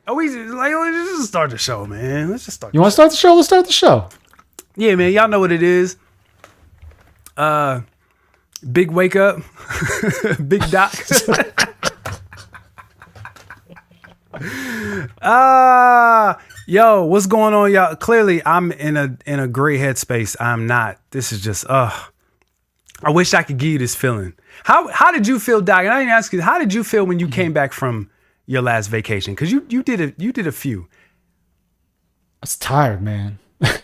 let's just start the show, man. Let's just start. You want to start the show? Let's start the show. Yeah, man. Y'all know what it is. Big wake up, Big Doc. Yo, what's going on, y'all? Clearly, I'm in a great headspace. I'm not. This is just, I wish I could give you this feeling. How did you feel, Doc? And I didn't ask you, how did you feel when you came back from your last vacation? Because you did a few. I was tired, man. There's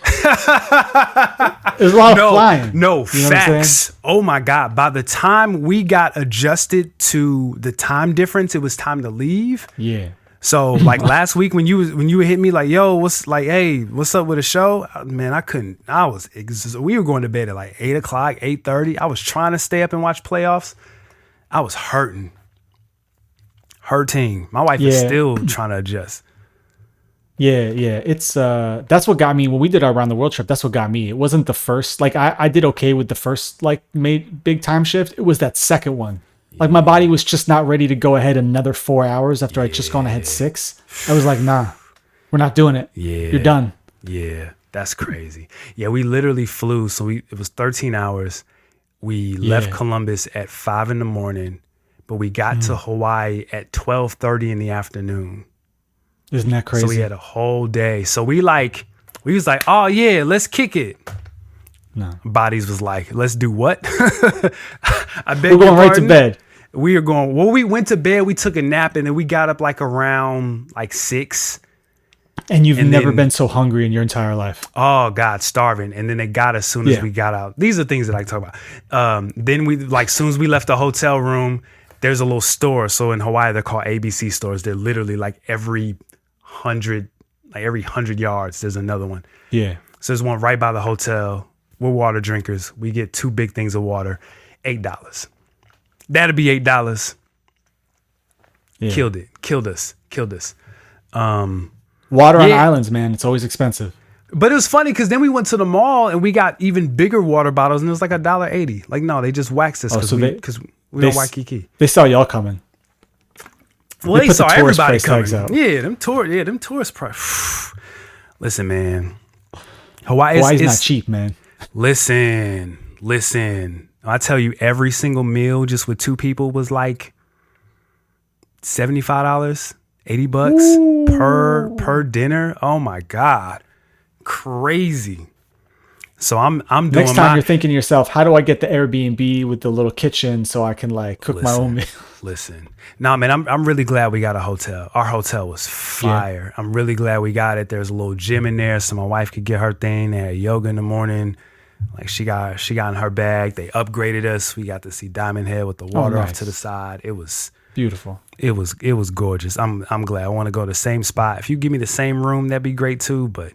a lot of flying. No, facts. Oh my God. By the time we got adjusted to the time difference, it was time to leave. Yeah. So like last week when you would hit me like, yo, what's up with the show? Man, I couldn't. We were going to bed at like 8 o'clock, 8:30. I was trying to stay up and watch playoffs. I was hurting. My wife is still trying to adjust. Yeah. It's that's what got me when we did our around the world trip. That's what got me. It wasn't the first. Like I did okay with the first like made big time shift. It was that second one. Like my body was just not ready to go ahead another 4 hours after I'd just gone ahead 6. I was like, nah, we're not doing it. Yeah, you're done. Yeah, that's crazy. Yeah, we literally flew. So it was 13 hours. We left Columbus at 5 a.m, but we got to Hawaii at 12:30 in the afternoon. Isn't that crazy? So we had a whole day. So we was like, oh yeah, let's kick it. No. Bodies was like, let's do what? I beg We're going right to bed. We went to bed, we took a nap, and then we got up like around like 6. And you've never been so hungry in your entire life. Oh God, starving. And then they got us as soon as we got out. These are things that I talk about. Then as soon as we left the hotel room, there's a little store. So in Hawaii, they're called ABC stores. They're literally like every 100 yards, there's another one. Yeah. So there's one right by the hotel. We're water drinkers. We get 2 big things of water, $8. That'd be $8. Yeah. Killed us. Water on islands, man. It's always expensive. But it was funny because then we went to the mall and we got even bigger water bottles and it was like $1.80. Like, no, they just waxed us because we don't Waikiki. They saw y'all coming. Well, they saw everybody coming. Yeah, them tourist price. Listen, man. Hawaii's not cheap, man. Listen. I tell you, every single meal just with 2 people was like $75, $80 per dinner. Oh my God. Crazy. So I'm doing next time you're thinking to yourself, how do I get the Airbnb with the little kitchen so I can like cook my own meal? Listen. Nah, man, I'm really glad we got a hotel. Our hotel was fire. Yeah. I'm really glad we got it. There's a little gym in there so my wife could get her thing. They had yoga in the morning. Like she got in her bag. They upgraded us. We got to see Diamond Head with the water off to the side. It was beautiful. It was gorgeous. I'm glad. I want to go to the same spot. If you give me the same room, that'd be great too. But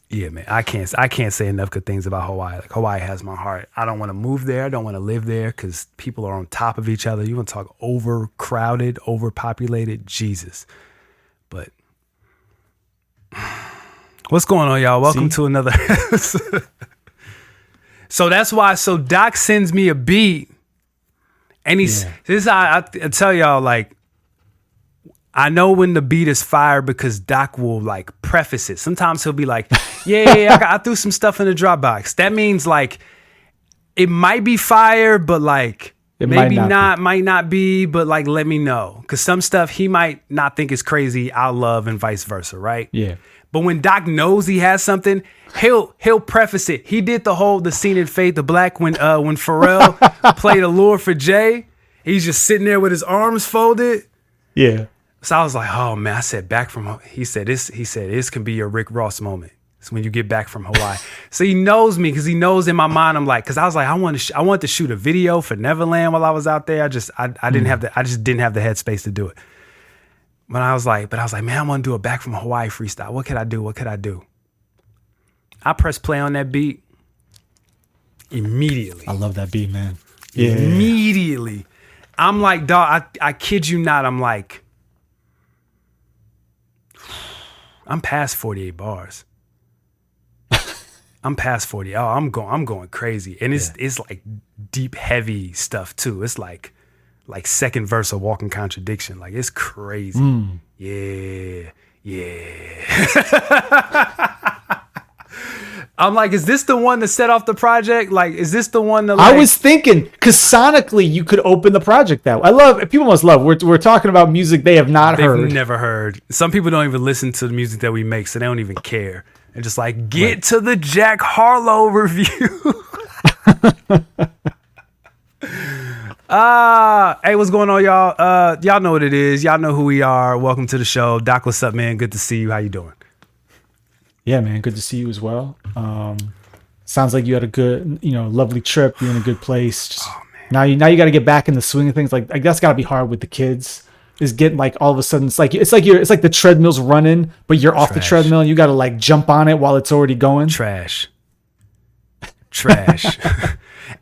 yeah, man, I can't say enough good things about Hawaii. Like Hawaii has my heart. I don't want to move there. I don't want to live there because people are on top of each other. You want to talk overcrowded, overpopulated? Jesus. But what's going on, y'all? Welcome to another. So that's why. So Doc sends me a beat, and this is how I tell y'all. Like, I know when the beat is fire because Doc will like preface it. Sometimes he'll be like, "Yeah, I threw some stuff in the Dropbox." That means like it might be fire, but like maybe might not be, but like let me know because some stuff he might not think is crazy. I'll love and vice versa, right? Yeah. But when Doc knows he has something, he'll preface it. He did the scene in Fade to Black when Pharrell played Allure for Jay. He's just sitting there with his arms folded. Yeah. So I was like, oh man, I said back from. He said this can be your Rick Ross moment. It's when you get back from Hawaii. So he knows me because he knows in my mind I'm like, because I was like, I wanted to shoot a video for Neverland while I was out there. I just didn't have the headspace to do it. But I was like, man, I want to do a back from Hawaii freestyle. What could I do? I pressed play on that beat immediately. I love that beat, man. Yeah. Immediately. I'm like, dog, I kid you not. I'm like, I'm past 48 bars. I'm past 40. Oh, I'm going crazy. And it's like deep, heavy stuff too. It's like like second verse of Walking Contradiction. Like it's crazy. Yeah. I'm like, is this the one that set off the project? Like, is this the one that? Like, I was thinking, because sonically you could open the project that way. I love. People must love. We're talking about music they have not heard. They've never heard. Some people don't even listen to the music that we make, so they don't even care. They're just like, get to the Jack Harlow review. Hey, what's going on, y'all? Y'all know what it is. Y'all know who we are. Welcome to the show. Doc, what's up, man? Good to see you. How you doing? Yeah, man. Good to see you as well. Sounds like you had a good, lovely trip. You're in a good place. Just, now you got to get back in the swing of things. Like that's got to be hard with the kids. Is getting like all of a sudden it's like the treadmill's running, but you're off the treadmill and you got to like jump on it while it's already going. Trash.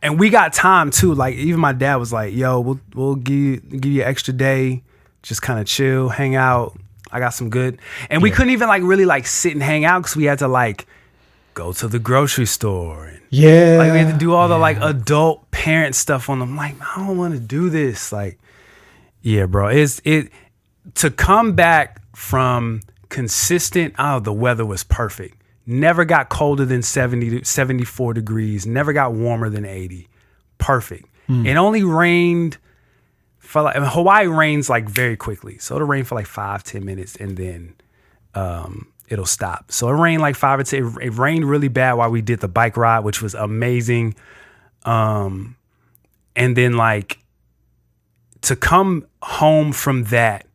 And we got time too. Like even my dad was like, "Yo, we'll give you an extra day, just kind of chill, hang out. I got some good." And we couldn't even like really like sit and hang out because we had to like go to the grocery store. And, like we had to do all the like adult parent stuff on them. I'm like, I don't want to do this. Like, yeah, bro. It to come back from consistent. Oh, the weather was perfect. Never got colder than 70 to 74 degrees. Never got warmer than 80. Perfect. It only rained for like, Hawaii rains like very quickly. So it'll rain for like 5-10 minutes and then it'll stop. So it rained like 5 or 10. It rained really bad while we did the bike ride, which was amazing. And then like to come home from that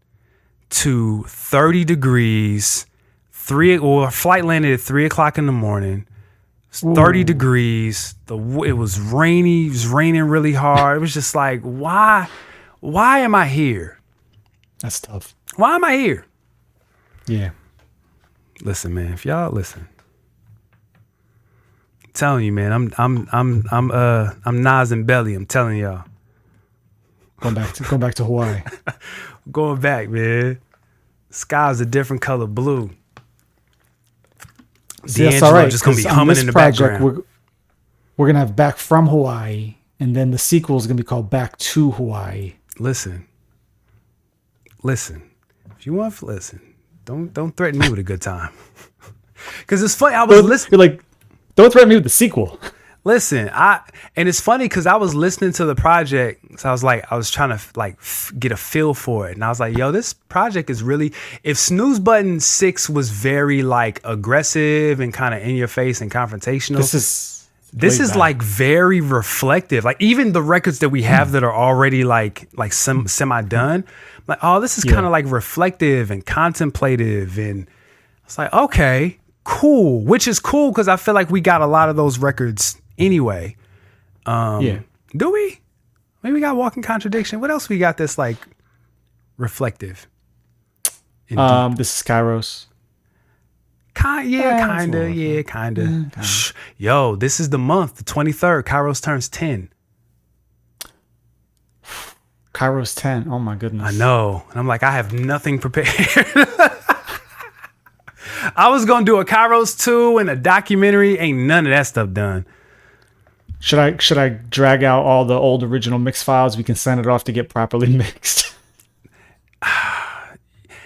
to 30 degrees, flight landed at 3:00 in the morning. 30 degrees. It was rainy. It was raining really hard. It was just like, why am I here? That's tough. Why am I here? Yeah. Listen, man. If y'all listen, I'm telling you, man. I'm Nas and Belly. I'm telling y'all. Going back to Hawaii. Going back, man. Sky's a different color blue. See, that's all right. Just gonna be humming in the background. We're gonna have Back from Hawaii, and then the sequel is gonna be called Back to Hawaii. Listen. If you want to listen, don't threaten me with a good time. Because it's funny. I was listening. You're like, don't threaten me with the sequel. Listen, and it's funny because I was listening to the project, so I was trying to like get a feel for it, and I was like, "Yo, this project is really." If Snooze Button 6 was very like aggressive and kind of in your face and confrontational, this is like very reflective. Like even the records that we have that are already like semi done, like this is kind of like reflective and contemplative, and it's like okay, cool, which is cool because I feel like we got a lot of those records. Anyway, do we? Maybe we got Walking Contradiction. What else we got that's like reflective? This is Kairos. Kinda. Yo, this is the month, the 23rd. Kairos turns 10. Kairos 10. Oh my goodness. I know. And I'm like, I have nothing prepared. I was gonna do a Kairos 2 and a documentary. Ain't none of that stuff done. Should I drag out all the old original mix files? We can send it off to get properly mixed.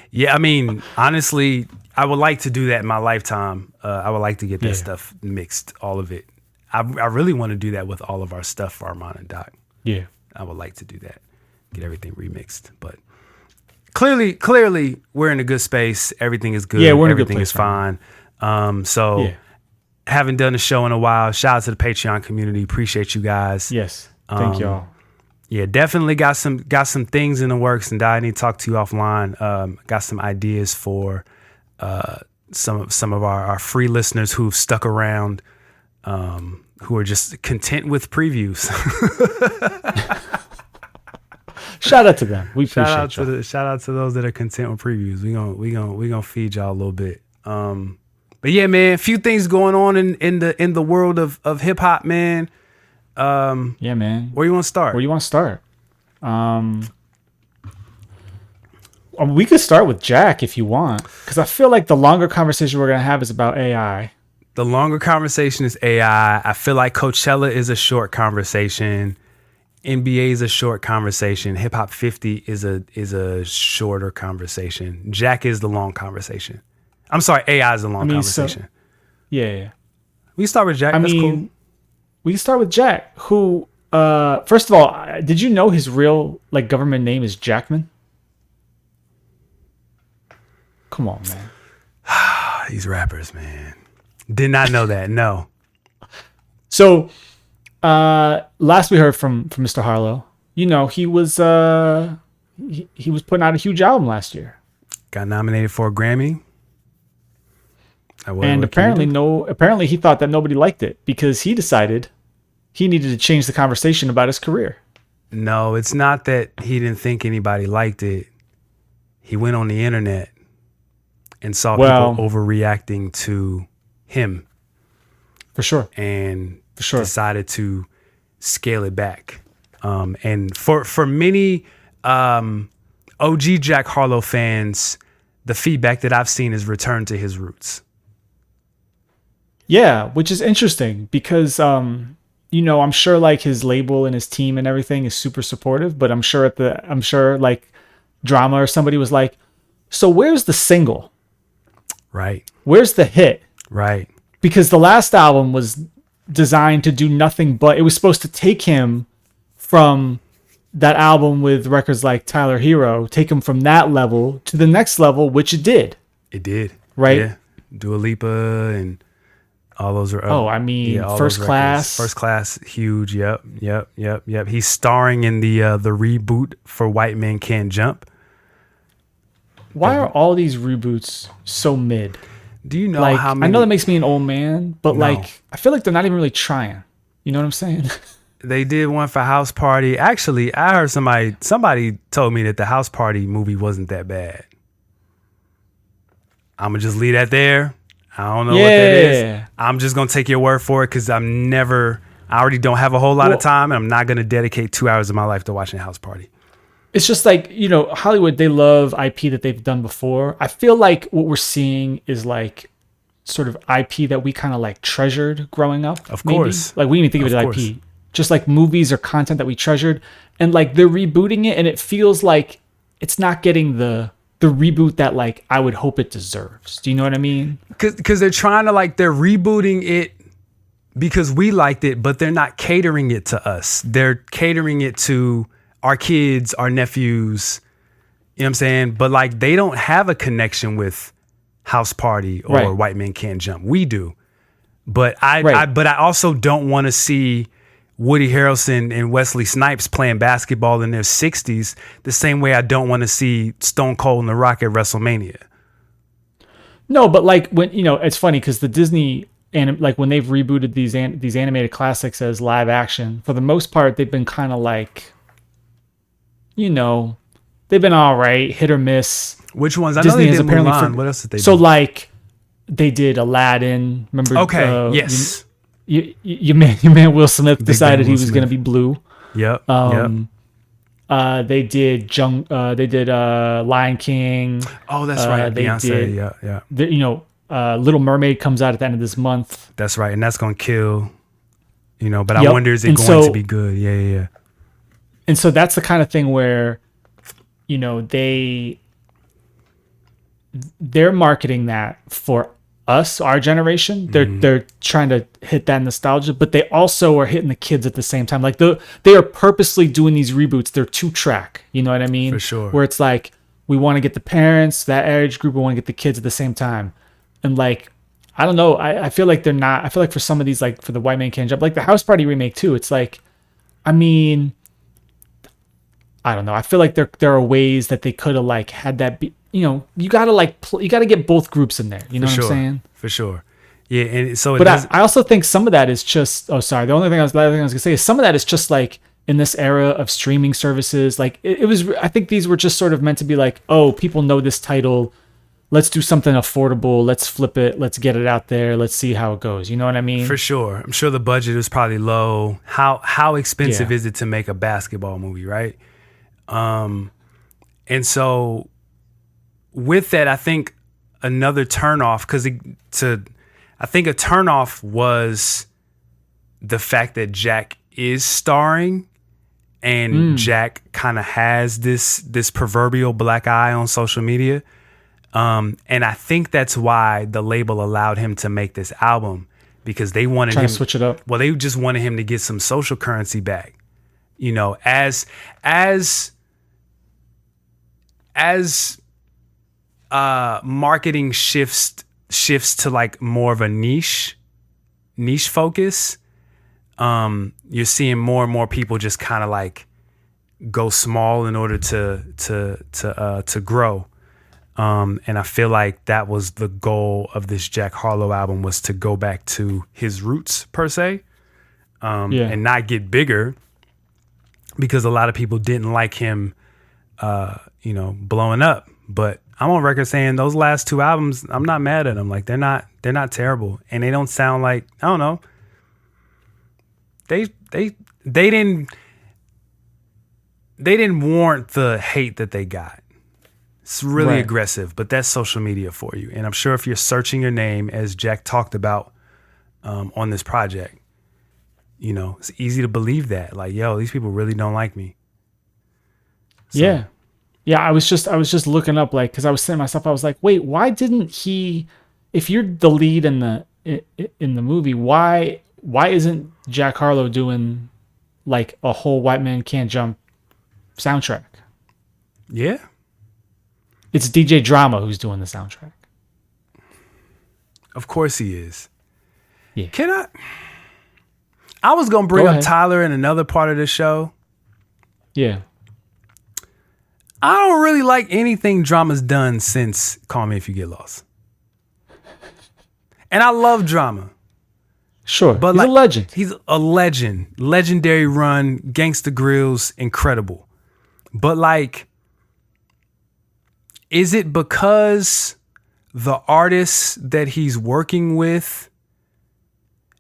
Yeah, I mean, honestly, I would like to do that in my lifetime. I would like to get that stuff mixed, all of it. I really want to do that with all of our stuff for Armond and Doc. Yeah, I would like to do that, get everything remixed. But clearly, we're in a good space. Everything is good. Yeah, we're in everything a good place, is fine. Haven't done a show in a while. Shout out to the Patreon community. Appreciate you guys. Yes. Thank y'all. Yeah, definitely got some things in the works, and I need to talk to you offline. Got some ideas for some of our free listeners who've stuck around, who are just content with previews. Shout out to them. We appreciate you. Shout out to those that are content with previews. We gonna feed y'all a little bit. But yeah, man, a few things going on in the world of hip hop, man. Yeah, man. Where you want to start? We could start with Jack if you want, because I feel like the longer conversation we're gonna have is about AI. The longer conversation is AI. I feel like Coachella is a short conversation. NBA is a short conversation. Hip Hop 50 is a shorter conversation. Jack is the long conversation. I'm sorry, AI is the long conversation. Yeah. We start with Jack. That's cool. We can start with Jack, who, first of all, did you know his real like government name is Jackman? Come on, man. These rappers, man. Did not know that. No. So, last we heard from Mr. Harlow, you know, he was putting out a huge album last year. Got nominated for a Grammy. And apparently he thought that nobody liked it because he decided he needed to change the conversation about his career. No, it's not that he didn't think anybody liked it. He went on the internet and saw people overreacting to him. For sure. And decided to scale it back. And for many OG Jack Harlow fans, the feedback that I've seen is return to his roots. Yeah, which is interesting because, you know, I'm sure like his label and his team and everything is super supportive, but I'm sure like Drama or somebody was like, so where's the single? Right. Where's the hit? Right. Because the last album was designed to do nothing but, it was supposed to take him from that album with records like Tyler Hero, take him from that level to the next level, which it did. It did. Right. Yeah. Dua Lipa and all those are. First Class. First Class, huge. Yep. He's starring in the reboot for White Men Can't Jump. Why are all these reboots so mid? Do you know like, how many? I know that makes me an old man, but like, I feel like they're not even really trying. You know what I'm saying? They did one for House Party. Actually, I heard somebody told me that the House Party movie wasn't that bad. I'm going to just leave that there. I don't know what that is. I'm just going to take your word for it because I already don't have a whole lot of time, and I'm not going to dedicate 2 hours of my life to watching House Party. It's just like, you know, Hollywood, they love IP that they've done before. I feel like what we're seeing is like sort of IP that we kind of like treasured growing up. Of course. Like we didn't even think of it as IP. Just like movies or content that we treasured. And like they're rebooting it and it feels like it's not getting the reboot that like I would hope it deserves. Do you know what I mean? Because they're trying to like, they're rebooting it because we liked it, but they're not catering it to us. They're catering it to our kids, our nephews, you know what I'm saying? But like they don't have a connection with House Party or White Men Can't Jump. We do. But I also don't want to see Woody Harrelson and Wesley Snipes playing basketball in their 60s the same way I don't want to see Stone Cold and The Rock at WrestleMania. No, but like when, you know, it's funny because the Disney and like when they've rebooted these animated classics as live action, for the most part, they've been kind of like, you know, they've been all right, hit or miss. Which ones? I Disney know they did apparently Mulan. What else did they do? So like they did Aladdin. Remember? Okay. Yes. Your man Will Smith decided he was going to be blue. Yep. They did Lion King. Oh, that's right. Beyonce. Yeah. Little Mermaid comes out at the end of this month. That's right, and that's going to kill. You know, but I wonder, is it going to be good? Yeah. And so that's the kind of thing where, you know, they're marketing that for us, our generation. They're trying to hit that nostalgia, but they also are hitting the kids at the same time. Like they are purposely doing these reboots. They're 2-track. You know what I mean? For sure. Where it's like we want to get the parents, that age group, we want to get the kids at the same time. And like, I don't know. I feel like they're not. I feel like for some of these, like for the White Man Can't Jump, like the House Party remake too. It's like, I mean, I don't know. I feel like there are ways that they could have like had that be, you know, you gotta like you gotta get both groups in there. You know what I'm saying? For sure. Yeah, and so. But I also think some of that is just. Oh, sorry. The other thing I was gonna say is some of that is just like in this era of streaming services. Like it was. I think these were just sort of meant to be like, oh, people know this title. Let's do something affordable. Let's flip it. Let's get it out there. Let's see how it goes. You know what I mean? For sure. I'm sure the budget was probably low. How expensive is it to make a basketball movie, right? And so with that, I think another turnoff, I think a turnoff was the fact that Jack is starring and Jack kind of has this proverbial black eye on social media. And I think that's why the label allowed him to make this album, because they wanted him to switch it up. Well, they just wanted him to get some social currency back. You know, as marketing shifts to like more of a niche focus, you're seeing more and more people just kind of like go small in order to grow. And I feel like that was the goal of this Jack Harlow album, was to go back to his roots per se, and not get bigger, because a lot of people didn't like him, blowing up. But I'm on record saying those last two albums, I'm not mad at them. Like they're not terrible, and they don't sound like, I don't know. They didn't warrant the hate that they got. It's really aggressive, but that's social media for you. And I'm sure if you're searching your name, as Jack talked about on this project, you know, it's easy to believe that. Like, yo, these people really don't like me. So. Yeah. Yeah, I was just looking up, like, because I was saying to myself, I was like, wait, why didn't he? If you're the lead in the movie, why isn't Jack Harlow doing like a whole White Man Can't Jump soundtrack? Yeah, it's DJ Drama who's doing the soundtrack. Of course he is. Yeah. Can I was gonna bring up Tyler in another part of the show. Yeah. I don't really like anything Drama's done since Call Me If You Get Lost. And I love Drama. Sure, but he's a legend. He's a legend. Legendary run, Gangsta Grillz, incredible. But like, is it because the artists that he's working with,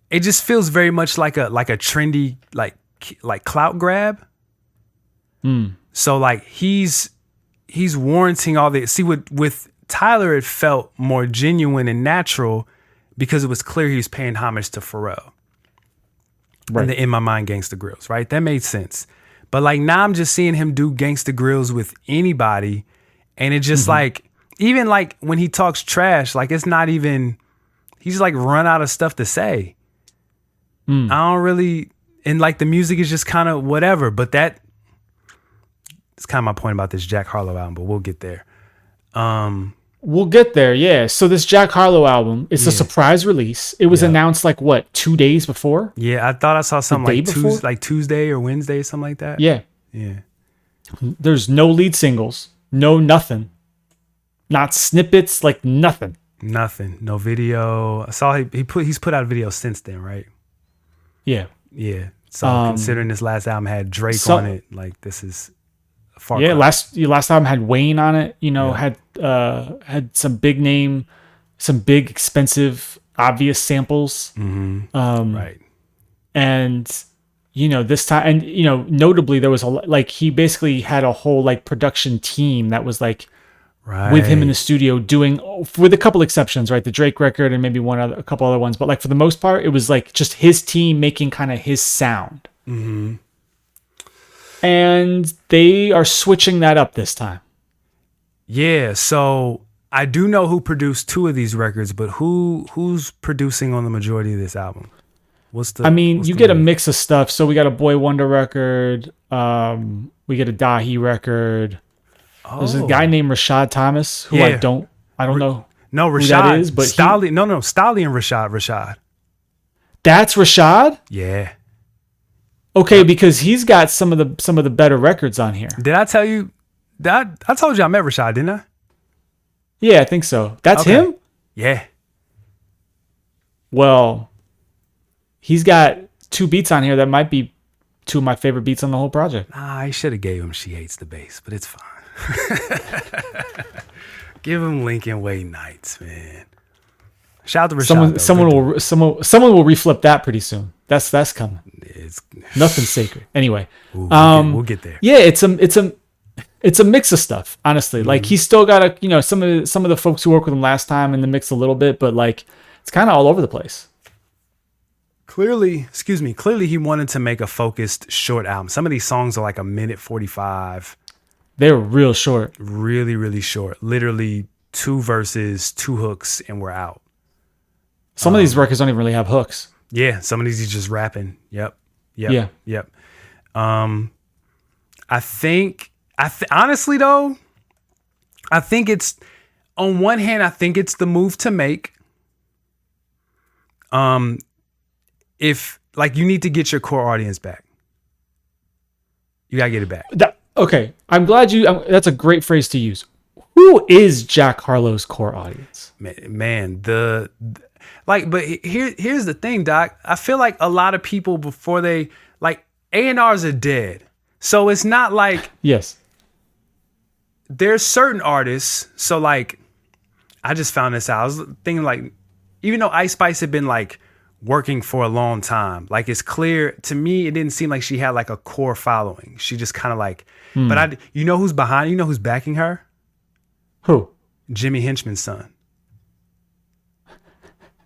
it just feels very much like a trendy, like clout grab? So like he's warranting all this. See, with Tyler, it felt more genuine and natural because it was clear he was paying homage to Pharrell. Right. And the In My Mind Gangsta Grillz, right? That made sense. But like now I'm just seeing him do Gangsta Grillz with anybody, and it just like, even like when he talks trash, like it's not even, he's like run out of stuff to say. I don't really, and like the music is just kind of whatever, but that's kind of my point about this Jack Harlow album, but we'll get there. We'll get there, yeah. So this Jack Harlow album, it's a surprise release. It was announced like what, 2 days before? Yeah, I thought I saw something like Tuesday or Wednesday, something like that. Yeah. Yeah. There's no lead singles, no nothing. Not snippets, like nothing. Nothing. No video. I saw he's put out videos since then, right? Yeah. Yeah. So considering this last album had Drake on it, like this is a far cry. last album had Wayne on it, you know, had some big name, some big expensive obvious samples. Right. And you know, this time, and you know, notably there was he basically had a whole like production team that was like with him in the studio doing, with a couple exceptions, right? The Drake record and maybe a couple other ones, but like for the most part, it was like just his team making kind of his sound. And they are switching that up this time. Yeah, so I do know who produced 2 of these records, but who's producing on the majority of this album? You get a mix of stuff. So we got a Boy Wonder record, we get a Dahi record. There's a guy named Rashad Thomas who I don't know. No, Rashad who that is, but Stolly. No, Stolly and Rashad. That's Rashad? Yeah. Okay, because he's got some of the better records on here. Did I tell you that? I told you I met Rashad, didn't I? Yeah, I think so. That's him? Yeah. Well, he's got 2 beats on here that might be 2 of my favorite beats on the whole project. I should have gave him She Hates the Bass, but it's fine. Give him Lincoln Way Nights, man. Shout out to Rashad. Someone will reflip that pretty soon. That's coming. It's nothing sacred. Anyway, we'll get there. Yeah, it's a mix of stuff. Honestly, like he's still got some of the folks who worked with him last time in the mix a little bit, but like it's kind of all over the place. Clearly he wanted to make a focused short album. Some of these songs are like a minute 45. They were real short. Really, really short. Literally 2 verses, 2 hooks, and we're out. Some of these records don't even really have hooks. Yeah, some of these he's just rapping. Yep. Yeah. I think honestly though, I think it's on one hand, I think it's the move to make. If like you need to get your core audience back. You gotta get it back. Okay, I'm glad that's a great phrase to use. Who is Jack Harlow's core audience? Man, but here's the thing, Doc. I feel like a lot of people before they like A&Rs are dead. So it's not like yes. There's certain artists. So like I just found this out. I was thinking like even though Ice Spice had been like working for a long time, like it's clear to me it didn't seem like she had like a core following. She just kind of like but you know who's behind, you know who's backing her? Who? Jimmy Hinchman's son.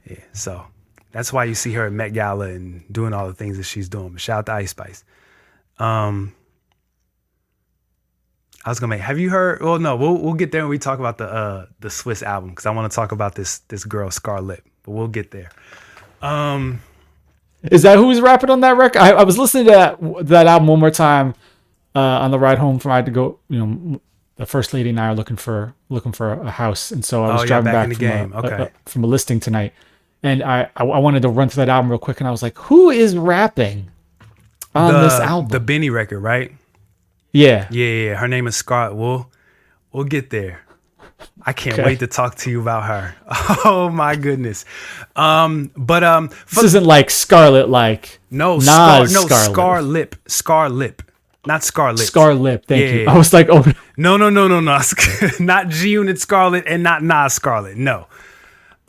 Yeah, so that's why you see her at Met Gala and doing all the things that she's doing. But shout out to Ice Spice. I was gonna make. Have you heard? Well, no, we'll get there when we talk about the Swiss album because I want to talk about this girl Scarlett. But we'll get there. Is that who's rapping on that record? I was listening to that album one more time on the ride home from I had to go. You know, the first lady and I are looking for a house, and so I was driving back from a listing tonight, and I wanted to run through that album real quick, and I was like, who is rapping on this album? The Benny record, right? Yeah. Her name is Scarlett. We'll get there. I can't wait to talk to you about her. Oh my goodness. This isn't like Scarlet, like Scarlett, not Scarlet. Scarlet, thank you. I was like, oh no, not G Unit Scarlet and not Nas Scarlet. No.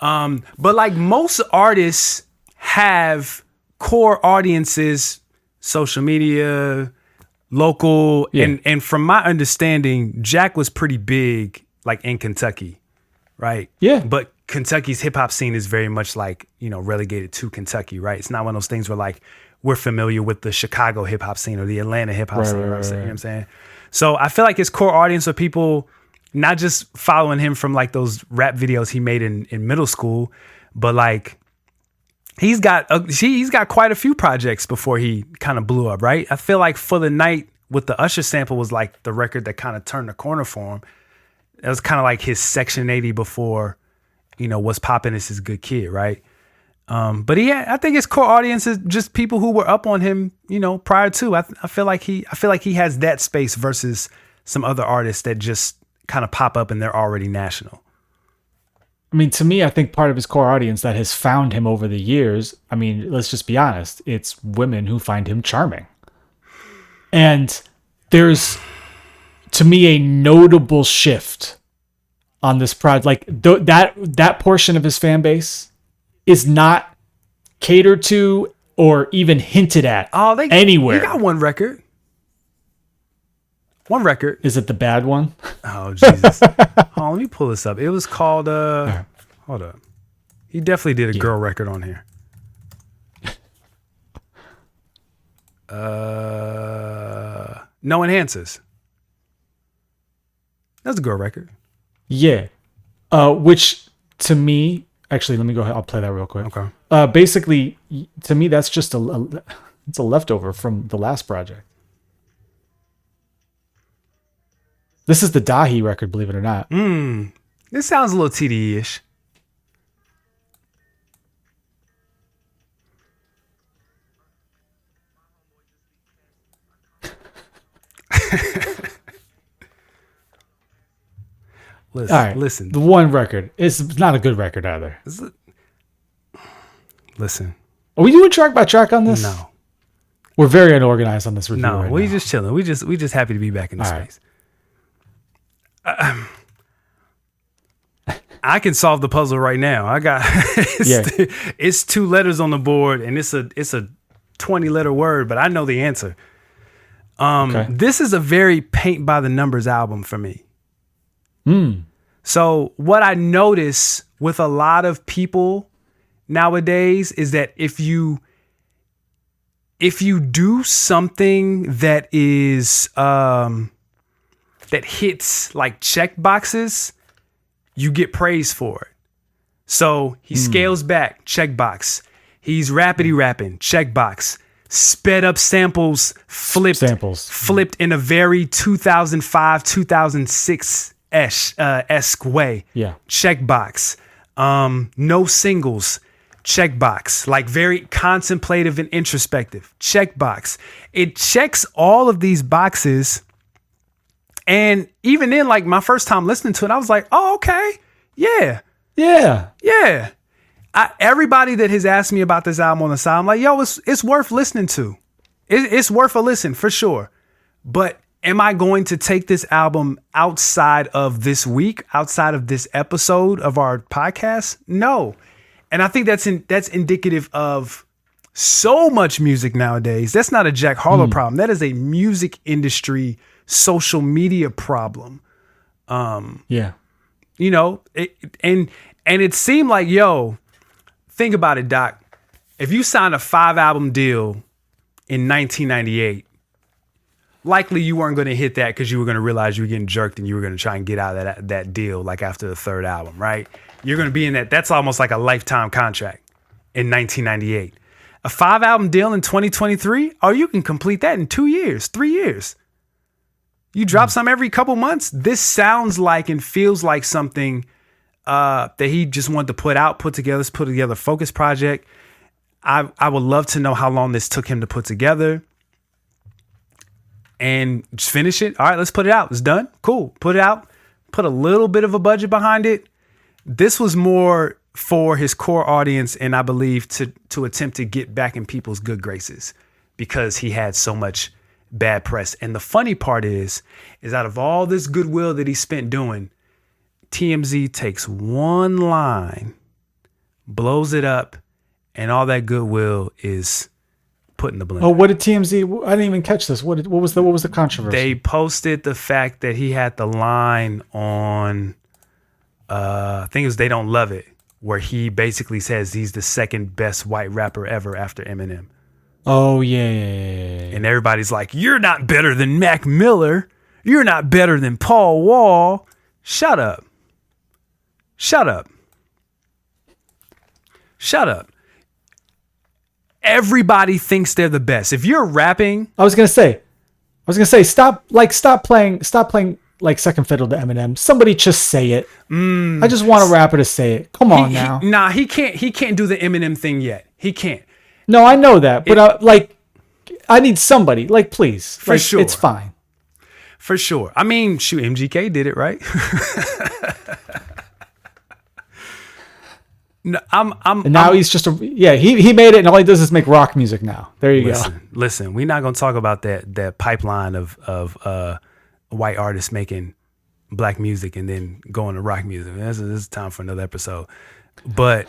But like most artists have core audiences, social media, local, and from my understanding, Jack was pretty big like in Kentucky, right? Yeah. But Kentucky's hip hop scene is very much like, you know, relegated to Kentucky, right? It's not one of those things where like we're familiar with the Chicago hip hop scene or the Atlanta hip hop scene. Right. You know what I'm saying? So I feel like his core audience are people not just following him from like those rap videos he made in middle school, but like he's got quite a few projects before he kind of blew up, right? I feel like For the Night with the Usher sample was like the record that kind of turned the corner for him. It was kind of like his Section 80 before, you know, What's Poppin' Is His Good Kid, right? But I think his core audience is just people who were up on him, you know, prior to. I feel like he has that space versus some other artists that just kind of pop up and they're already national. I mean, to me, I think part of his core audience that has found him over the years, I mean, let's just be honest, it's women who find him charming. And there's, to me, a notable shift on this project. Like that portion of his fan base is not catered to or even hinted at anywhere. You got one record. One record. Is it the bad one? Oh, Jesus. Let me pull this up. It was called, hold up. He definitely did a girl record on here. No Enhancers. That's a girl record. Yeah. Which to me, actually, let me go ahead. I'll play that real quick. Okay. Basically, to me, that's just it's a leftover from the last project. This is the Dahi record, believe it or not. This sounds a little TDE-ish. Listen. The one record. It's not a good record either. Listen. Are we doing track by track on this? No. We're very unorganized on this review. No, we just chilling. We just happy to be back in the space. I can solve the puzzle right now. I got it's 2 letters on the board and it's a 20-letter word, but I know the answer. This is a very paint by the numbers album for me. So what I notice with a lot of people nowadays is that if you if you do something that is that hits like check boxes, you get praise for it. So he scales back, check box. He's rapidy rapping, check box. Sped up samples, flipped in a very 2005, 2006 esque way. Yeah. Check box. No singles. Check box. Like very contemplative and introspective. Check box. It checks all of these boxes. And even in like my first time listening to it, I was like, oh, okay. Yeah. Everybody that has asked me about this album on the side, I'm like, yo, it's worth listening to. It's worth a listen for sure. But am I going to take this album outside of this week, outside of this episode of our podcast? No. And I think that's indicative of so much music nowadays. That's not a Jack Harlow problem. That is a music industry, social media problem. Yeah. You know, and it seemed like, yo, think about it, Doc. If you signed a 5-album deal in 1998, likely you weren't going to hit that because you were going to realize you were getting jerked and you were going to try and get out of that deal like after the 3rd album, right? You're going to be in that. That's almost like a lifetime contract in 1998. A 5-album deal in 2023, oh, you can complete that in 2 years, 3 years. You drop some every couple months. This sounds like and feels like something that he just wanted to put together a focus project. I would love to know how long this took him to put together and just finish it. All right, let's put it out. It's done. Cool. Put it out. Put a little bit of a budget behind it. This was more for his core audience, and I believe to attempt to get back in people's good graces because he had so much bad press. And the funny part is out of all this goodwill that he spent doing, TMZ takes one line, blows it up, and all that goodwill is put in the blender. Oh, what did TMZ? I didn't even catch this. What was the controversy? They posted the fact that he had the line on, I think it was "They Don't Love It," where he basically says he's the second best white rapper ever after Eminem. Oh yeah. And everybody's like, "You're not better than Mac Miller. You're not better than Paul Wall." Shut up. Everybody thinks they're the best. If you're rapping, I was gonna say, stop playing like second fiddle to Eminem. Somebody just say it. I just want a rapper to say it. Come on now. He can't do the Eminem thing yet. He can't. No, I know that, but I need somebody. Like, please, for sure, it's fine. For sure. I mean, shoot, MGK did it, right? No, and now he's just he made it, and all he does is make rock music now. There you go. Listen, we're not gonna talk about that pipeline of white artists making black music and then going to rock music. This is time for another episode. But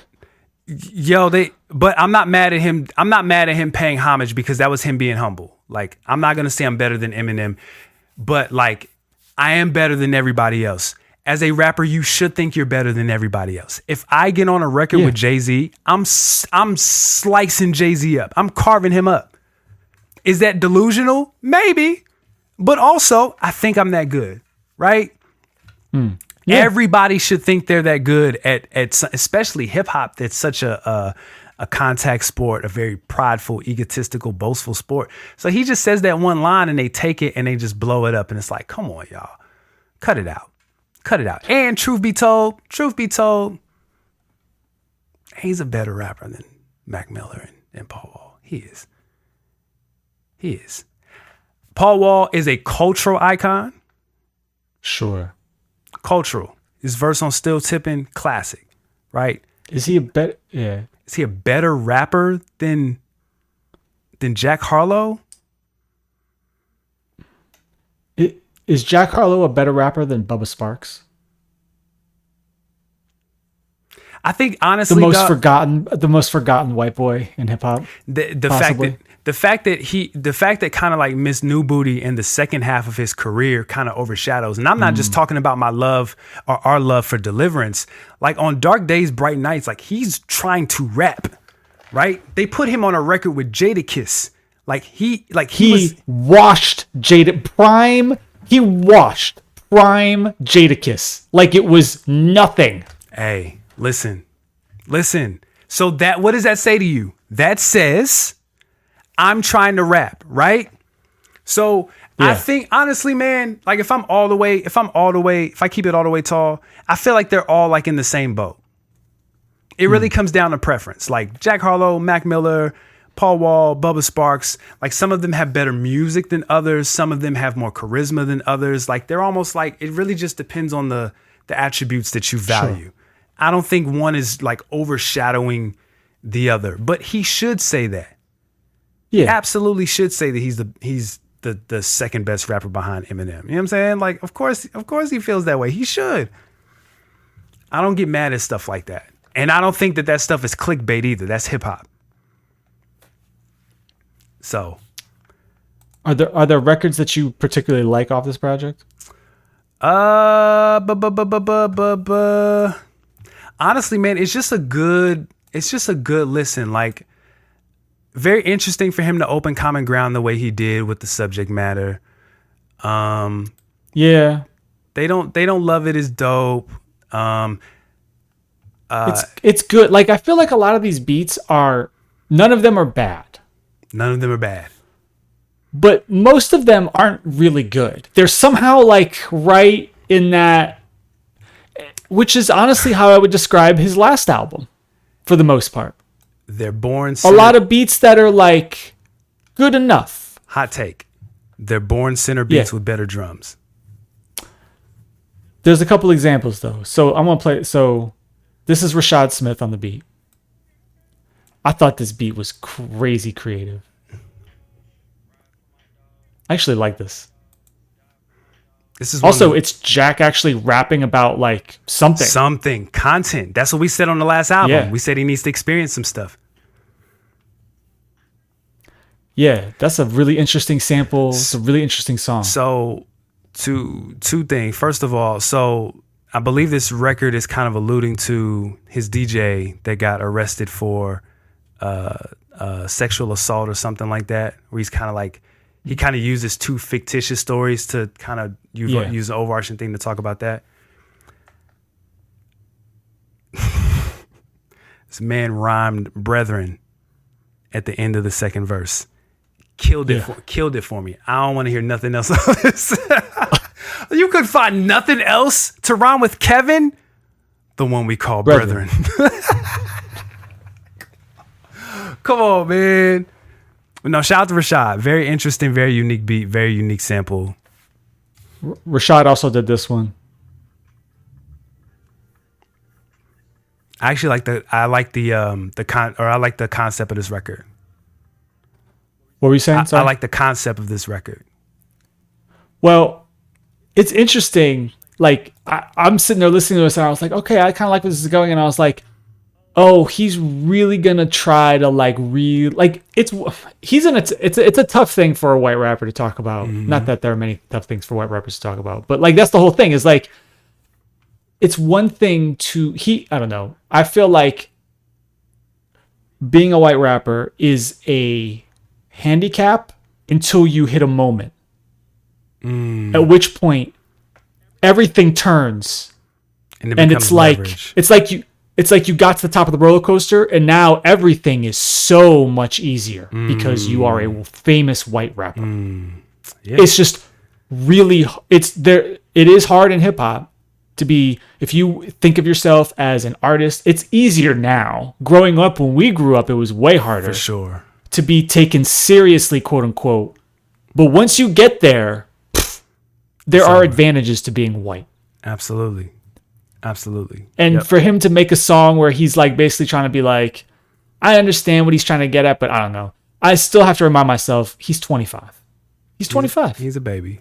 but I'm not mad at him. I'm not mad at him paying homage because that was him being humble. Like, I'm not gonna say I'm better than Eminem, but like, I am better than everybody else. As a rapper, you should think you're better than everybody else. If I get on a record with Jay-Z, I'm slicing Jay-Z up. I'm carving him up. Is that delusional? Maybe. But also, I think I'm that good, right? Yeah. Everybody should think they're that good at especially hip-hop. That's such a contact sport, a very prideful, egotistical, boastful sport. So he just says that one line and they take it and they just blow it up. And it's like, come on, y'all. Cut it out. And truth be told, he's a better rapper than Mac Miller and Paul Wall. He is. Paul Wall is a cultural icon. Sure. Cultural. His verse on Still Tippin', classic, right? Is he a better? Yeah. Is he a better rapper than Jack Harlow? Is Jack Harlow a better rapper than Bubba Sparxxx? I think honestly, the most forgotten white boy in hip hop. The fact that kind of like Miss New Booty in the second half of his career kind of overshadows. And I'm not just talking about my love or our love for Deliverance. Like on Dark Days, Bright Nights, like he's trying to rap, right? They put him on a record with Jadakiss. He He washed Prime Jadakiss like it was nothing. Hey, listen. So what does that say to you? That says I'm trying to rap, right? So I think honestly, man, like if I keep it all the way tall, I feel like they're all like in the same boat. It really comes down to preference. Like Jack Harlow, Mac Miller, Paul Wall, Bubba Sparks, like some of them have better music than others. Some of them have more charisma than others. Like they're almost like, it really just depends on the attributes that you value. Sure. I don't think one is like overshadowing the other, but he should say that. Yeah. He absolutely should say that he's the second best rapper behind Eminem. You know what I'm saying? Like, of course he feels that way. He should. I don't get mad at stuff like that. And I don't think that stuff is clickbait either. That's hip hop. So, are there records that you particularly like off this project? Honestly, man, it's just a good listen. Like, very interesting for him to open Common Ground the way he did with the subject matter. Yeah. They don't love it is dope. It's good. Like, I feel like a lot of these beats none of them are bad. None of them are bad. But most of them aren't really good. They're somehow like right in that, which is honestly how I would describe his last album for the most part. They're born a lot of beats that are like good enough. Hot take. They're born center beats with better drums. There's a couple examples though. So I'm going to play. So this is Rashad Smith on the beat. I thought this beat was crazy creative. I actually like this. This is also, it's Jack actually rapping about like something content. That's what we said on the last album. Yeah. We said he needs to experience some stuff. Yeah, that's a really interesting sample. It's a really interesting song. So, two things. First of all, so I believe this record is kind of alluding to his DJ that got arrested for sexual assault or something like that, where he's kind of like, he kind of uses two fictitious stories to kind of use the overarching thing to talk about that. This man rhymed brethren at the end of the second verse. Killed it for me. I don't want to hear nothing else. You could find nothing else to rhyme with Kevin? The one we call brethren. Come on, man. No, shout out to Rashad. Very interesting, very unique beat, very unique sample. Rashad also did this one. I actually like the concept of this record. What were you saying? I like the concept of this record. Well, it's interesting. Like I'm sitting there listening to this, and I was like, okay, I kind of like where this is going, and I was like, oh, he's really gonna try to it's a tough thing for a white rapper to talk about. Mm-hmm. Not that there are many tough things for white rappers to talk about, but like that's the whole thing. Is like, it's one thing I don't know. I feel like being a white rapper is a handicap until you hit a moment. At which point everything turns, and it's like it's like you got to the top of the roller coaster, and now everything is so much easier because you are a famous white rapper. Yeah. It's just really it is hard in hip hop to be, if you think of yourself as an artist, it's easier now. Growing up, when we grew up, it was way harder. For sure. To be taken seriously, quote unquote. But once you get there, there are advantages to being white. Absolutely. And for him to make a song where he's like basically trying to be like, I understand what he's trying to get at, but I don't know. I still have to remind myself he's 25. He's 25. He's a baby.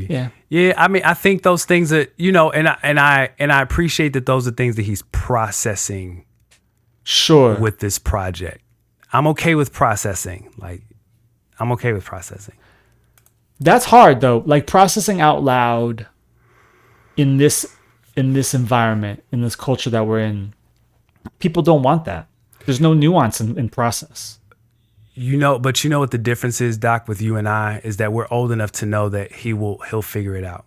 Yeah. Yeah. I mean, I think those things that, and I appreciate that those are things that he's processing. Sure. With this project. I'm okay with processing. That's hard though. Like processing out loud in this environment, in this culture that we're in, people don't want that. There's no nuance in process. But you know what the difference is, Doc, with you and I, is that we're old enough to know that he'll figure it out.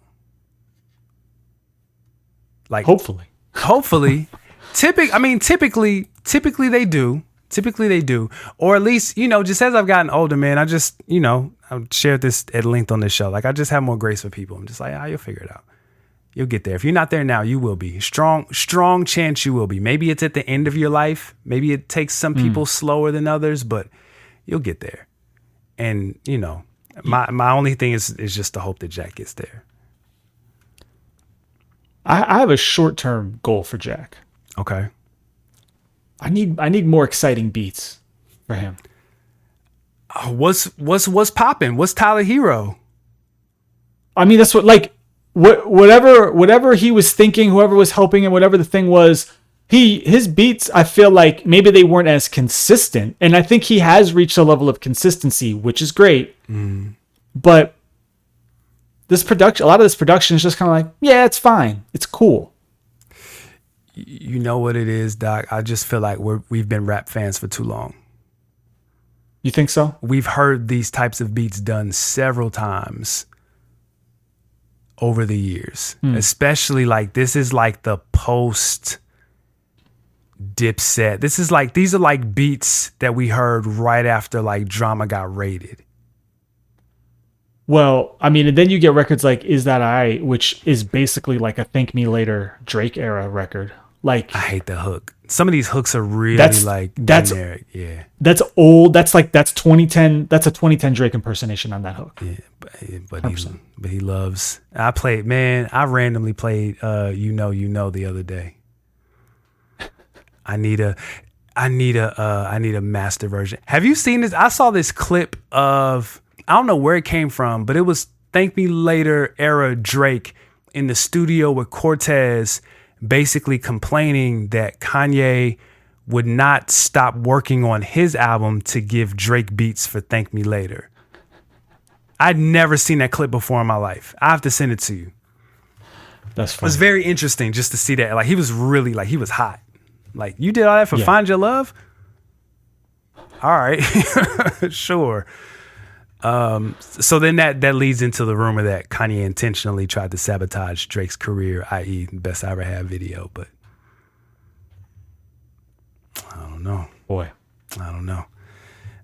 Like Hopefully. Typically they do. Typically they do. Or at least, just as I've gotten older, man, I just, I've shared this at length on this show. Like, I just have more grace for people. I'm just like, you'll figure it out. You'll get there. If you're not there now, you will be. Strong chance you will be. Maybe it's at the end of your life. Maybe it takes some people slower than others, but you'll get there. And, my only thing is just to hope that Jack gets there. I have a short-term goal for Jack. Okay. I need more exciting beats for him. What's popping? What's Tyler Hero? I mean, that's whatever he was thinking, whoever was helping him, whatever the thing was, his beats, I feel like maybe they weren't as consistent. And I think he has reached a level of consistency, which is great. But a lot of this production is just kind of like, yeah, it's fine. It's cool. You know what it is, Doc? I just feel like we've been rap fans for too long. You think so? We've heard these types of beats done several times over the years. Especially like this is like the post Dipset. These are like beats that we heard right after like Drama got raided. Well, I mean, and then you get records like Is That I, which is basically like a Thank Me Later Drake era record. Like, I hate the hook. Some of these hooks are really generic. Yeah. That's old. That's 2010. That's a 2010 Drake impersonation on that hook. Yeah, but he loves. I randomly played You Know the other day. I need a master version. Have you seen this? I saw this clip of, I don't know where it came from, but it was Thank Me Later era Drake in the studio with Cortez, basically complaining that Kanye would not stop working on his album to give Drake beats for Thank Me Later. I'd never seen that clip before in my life. I have to send it to you. That's funny. It was very interesting just to see that. Like, he was really, like, he was hot. Like, you did all that for Find Your Love? All right. Sure. So then that leads into the rumor that Kanye intentionally tried to sabotage Drake's career, i.e. Best I Ever Had video, but I don't know. Boy. I don't know.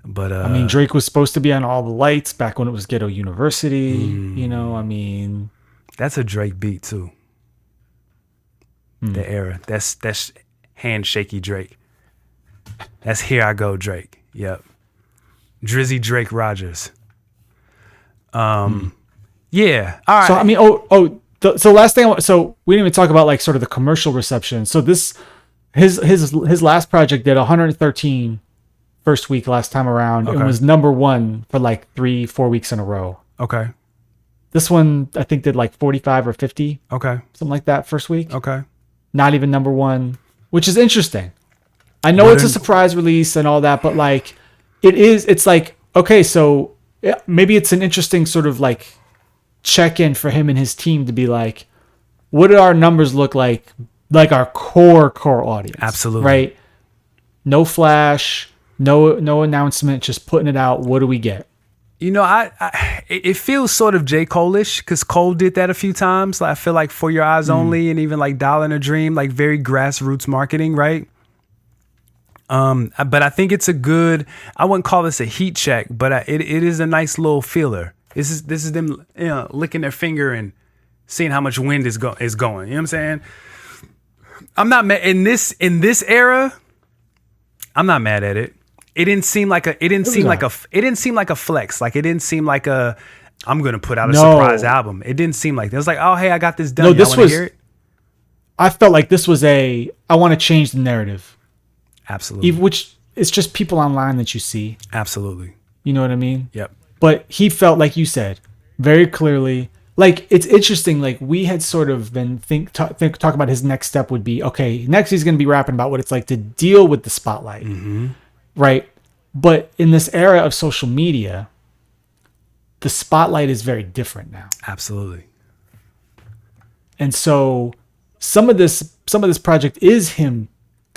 But I mean, Drake was supposed to be on All the Lights back when it was Ghetto University. I mean, that's a Drake beat too. The era. That's handshaky Drake. That's Here I Go Drake. Yep. Drizzy Drake Rogers. Yeah. All right. So I mean, so last thing. So we didn't even talk about like sort of the commercial reception. So his last project did 113 first week last time around, and was number one for like 3-4 weeks in a row. Okay. This one I think did like 45 or 50. Okay. Something like that first week. Okay. Not even number one, which is interesting. I know it's a surprise release and all that, but like it's like, okay, so maybe it's an interesting sort of like check-in for him and his team to be like, what do our numbers look like our core audience? Absolutely. Right? No flash, no announcement, just putting it out. What do we get? It feels sort of J. Cole-ish, because Cole did that a few times. Like, I feel like For Your Eyes Only and even like Dollar in a Dream, like very grassroots marketing, right? But I think it's I wouldn't call this a heat check, but it is a nice little feeler. This is them licking their finger and seeing how much wind is going. You know what I'm saying? I'm not mad in this era. I'm not mad at it. It didn't seem like a flex. Like, it didn't seem like I'm gonna put out a surprise album. It didn't seem like that. It was like, oh hey, I got this done. No, Y'all wanna hear it? I felt like this was I want to change the narrative. Absolutely. Which it's just people online that you see. Absolutely. You know what I mean? Yep. But he felt, like you said, very clearly. Like, it's interesting. Like, we had sort of been talk about his next step would be, okay, next he's going to be rapping about what it's like to deal with the spotlight. Mm-hmm. Right? But in this era of social media, the spotlight is very different now. Absolutely. And so some of this project is him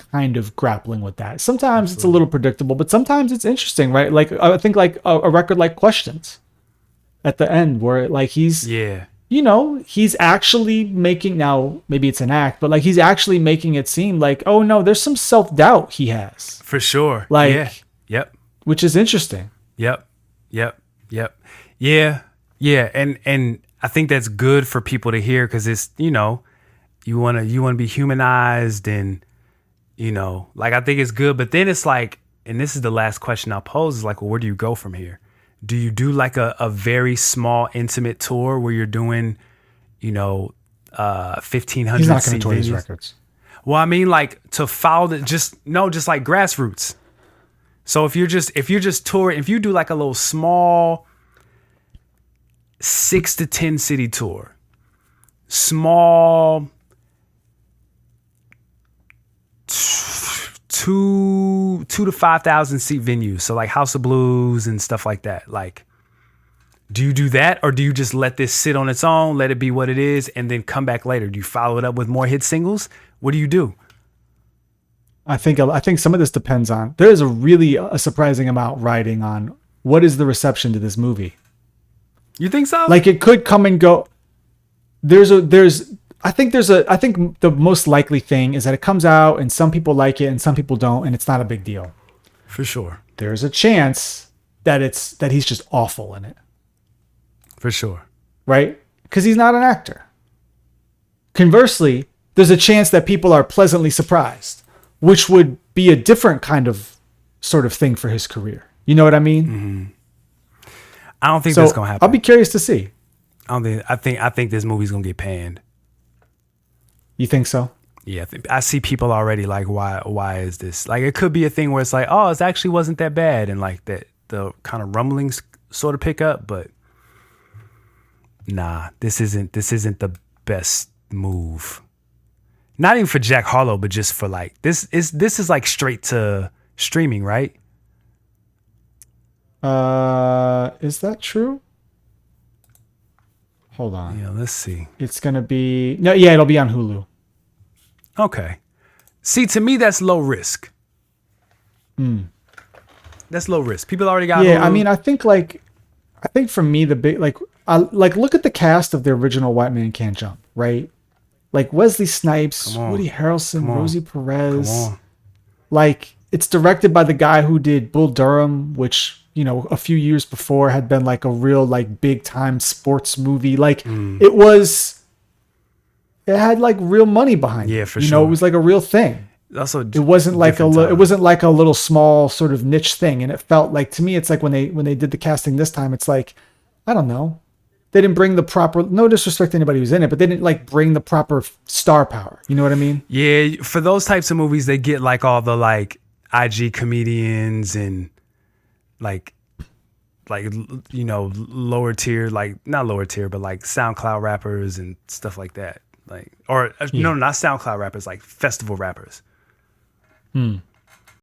kind of grappling with that. Sometimes it's a little predictable, but sometimes it's interesting, right? Like I think like a record like Questions at the end, where like he's he's actually making, now maybe it's an act, but like he's actually making it seem like, oh no, there's some self-doubt he has. For sure. Like, yep. Which is interesting. Yep. Yeah. And I think that's good for people to hear, because it's, you want to be humanized, and, like, I think it's good. But then it's like, and this is the last question I'll pose, is like, well, where do you go from here? Do you do like a very small, intimate tour where you're doing, 1,500? He's not going to tour these records. Well, I mean, like, to follow just like grassroots. So if you're just touring, if you do like a little small 6 to 10 city tour, small 2 to 5,000 seat venues, so like House of Blues and stuff like that, like, do you do that, or do you just let this sit on its own, let it be what it is, and then come back later? Do you follow it up with more hit singles? What do you do? I think some of this depends on, there is a surprising amount riding on what is the reception to this movie. You think so? Like, it could come and go. I think the most likely thing is that it comes out and some people like it and some people don't, and it's not a big deal. For sure. There's a chance that he's just awful in it. For sure. Right? Because he's not an actor. Conversely, there's a chance that people are pleasantly surprised, which would be a different kind of sort of thing for his career. You know what I mean? Mm-hmm. I don't think that's gonna happen. I'll be curious to see. I think this movie's gonna get panned. You think so? Yeah, I see people already like, why is this? Like, it could be a thing where it's like, oh, it actually wasn't that bad, and like that the kind of rumblings sort of pick up, but nah, this isn't the best move. Not even for Jack Harlow, but just for like this is like straight to streaming, right? Is that true? Hold on. Yeah, let's see. It's gonna be it'll be on Hulu. Okay. See, to me, that's low risk. That's low risk. People already got Yeah, Hulu. I mean, I think for me, the big, look at the cast of the original White Man Can't Jump, right? Like Wesley Snipes, Woody Harrelson, Rosie Perez. Like, it's directed by the guy who did Bull Durham, which, a few years before had been like a real like big time sports movie. Like it had like real money behind it. Yeah, for sure. It was like a real thing. Also, it wasn't like it wasn't like a little small sort of niche thing. And it felt like, to me, it's like when they did the casting this time, it's like, I don't know. They didn't bring the proper, no disrespect to anybody who's in it, but they didn't like bring the proper star power. You know what I mean? Yeah. For those types of movies, they get like all the like IG comedians and like lower tier, like not lower tier, but like SoundCloud rappers and stuff like that. Like, or no, not SoundCloud rappers, like festival rappers.